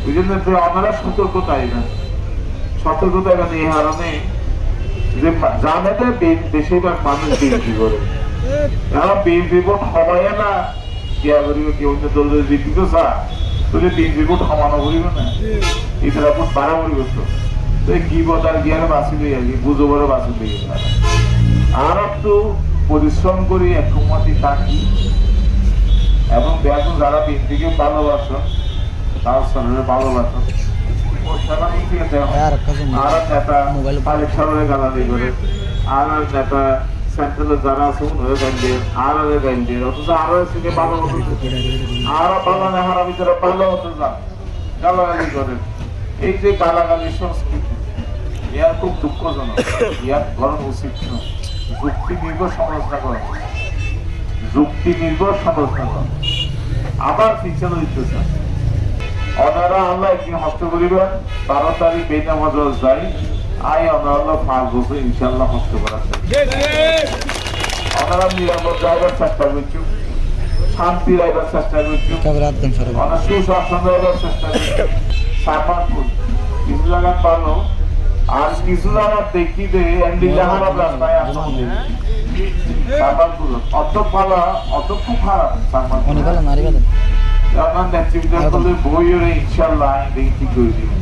ওই জন্য আপনারা সতর্কতাই না এই হারণে যে জানে বেশিরভাগ মানুষ বিএনপি করে এখন বিএনপি ভোট হবাই না গিয়া করিবে কি অন্য দল যদি জিতিত চা তাহলে বিএনপি ভোট হমানো করিবে না এটা ভোট বাড়া করিবে তো কি বল আর গিয়ারে বাঁচি লই আর কি বুঝো বড় বাঁচি লই আর একটু পরিশ্রম করি এক মাটি থাকি এবং দেখো যারা বিএনপিকে ভালোবাসো তার শরীরে ভালোবাসো আর নেতা পালিক শহরে গালাদি করে আর নেতা সেন্ট্রালে যারা আছে উনি গাইলে আর গাইলে অথচ আরো থেকে ভালো হতো আরো ভালো না হারা ভিতরে ভালো হতো যান গালাগালি করে এই যে গালাগালি সংস্কৃতি ইয়ার খুব দুঃখজনক ইয়ার ধরন উচিত যুক্তি নির্ভর সমালোচনা করা যুক্তি নির্ভর সমালোচনা করা আবার পিছনে দিতেছে ওনারা আল্লাহ একদিন হস্ত করিবেন 12 তারিখ বেনামাজ যাই আই আমরা 5 বছর ইনশাআল্লাহ হস্ত করা ওনারা নিরাপদ যাইবার চেষ্টা করছি শান্তি রাইবার চেষ্টা করছি ওনারা সুশাসন রাইবার চেষ্টা করছি সাপানপুর কিছু জায়গা পালো আর কিছু জায়গা দেখি যে এন্ডি জাহারা রাস্তায় আসলে সাপানপুর অত পালা অত খুব খারাপ সাপানপুর আপনার নেতৃত্ব বইয়ের ইনশাআল্লাহ দেখি কি করে দিবেন